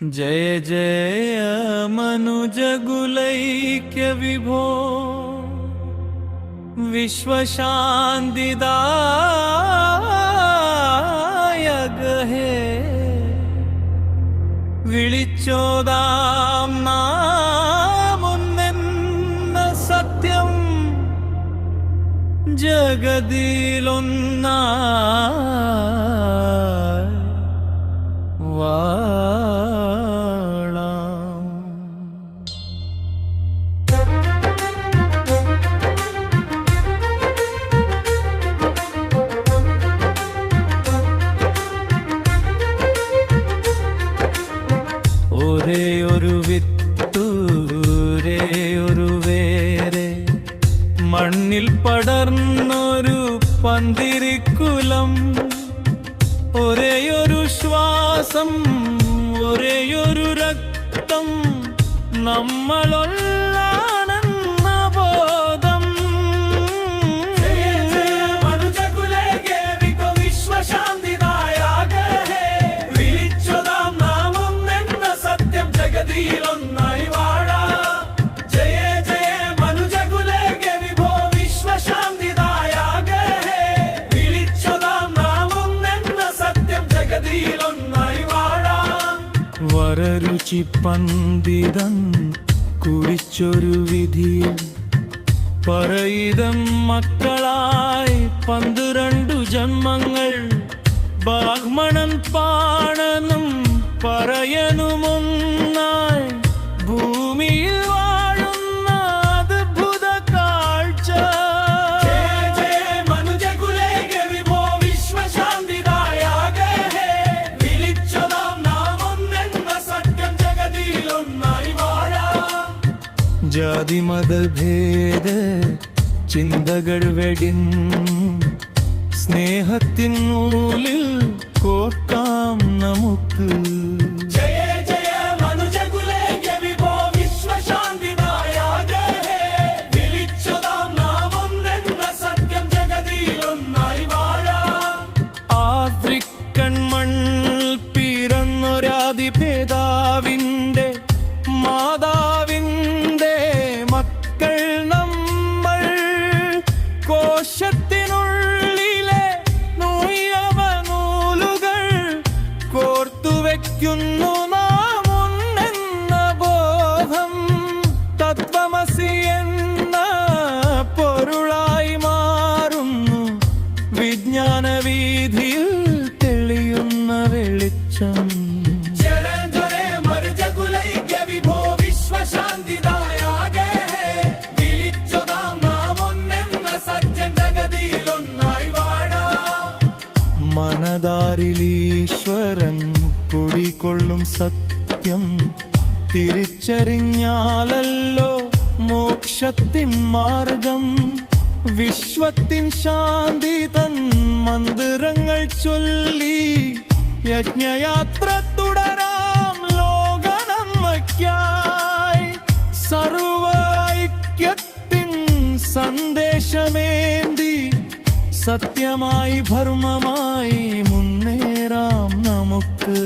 जय जय मनुजगुलैक्य विभो विश्वशान्तिदायक हे വിളിച്ചോദാം നാമൊന്നെന്ന സത്യം ജഗതിലൊന്നായി വാഴാം. ഒരേ ഒരു വിത്തു ഒരേ ഒരു വേരെ മണ്ണിൽ പടർന്നൊരു പന്തിരിക്കുലം, ഒരേയൊരു ശ്വാസം ഒരേയൊരു രക്തം നമ്മളൊന്നാണെന്ന ബോധം. ജഗതിയിലൊന്നായി വാഴാം. ജയ ജയ മനുജകുലേ വിഭോ വിശ്വശാന്തിദായക ഹേ. വിളിച്ചതാം നാമൊന്നെന്ന സത്യം ജഗതിയിലൊന്നായി വാഴാം. വരരുചി പന്തിതം കുറിച്ചൊരു വിധിയിൽ പറയിതം മക്കളായി 12 ജന്മങ്ങൾ. ബ്രാഹ്മണൻ പാണനും പറയനുമൊന്നായി ഭൂമിയിൽ വാഴുന്ന അദ്ഭുത കാഴ്ച. ജാതി മതഭേദ ചിന്തകൾ വെടിഞ്ഞ് സ്നേഹത്തിനുള്ളിൽ കോർക്കാം നമുക്ക്. ആഫ്രിക്കൻ മണ്ണിൽ പിറന്നൊരാദിഭേദാവിൻ്റെ മാതാവിൻ്റെ മക്കൾ നമ്മൾ. കോശത്തിനുള്ളിലെ നൂയവനൂലുകൾ കോർത്തുവെക്കുന്നു നാം ഒന്നെന്ന ബോധം. തത്വമസി എന്ന പൊരുളായി മാറുന്നു വിജ്ഞാനവീഥിയിൽ തെളിയുന്ന വെളിച്ചം. മനതാരിലീശ്വരൻ കുടികൊള്ളും സത്യം തിരിച്ചറിഞ്ഞാലല്ലോ മോക്ഷത്തിൻ മാർഗം. വിശ്വത്തിൻ ശാന്തി തൻ മന്ദിരങ്ങൾ ചൊല്ലി യജ്ഞയാത്ര തുടരാം ലോകനന്മയ്ക്കായി. സർവ ഐക്യത്തിൻ സന്ദേശമേന്തി സത്യമായി ധർമ്മമായി മുന്നേറാം നമുക്ക്.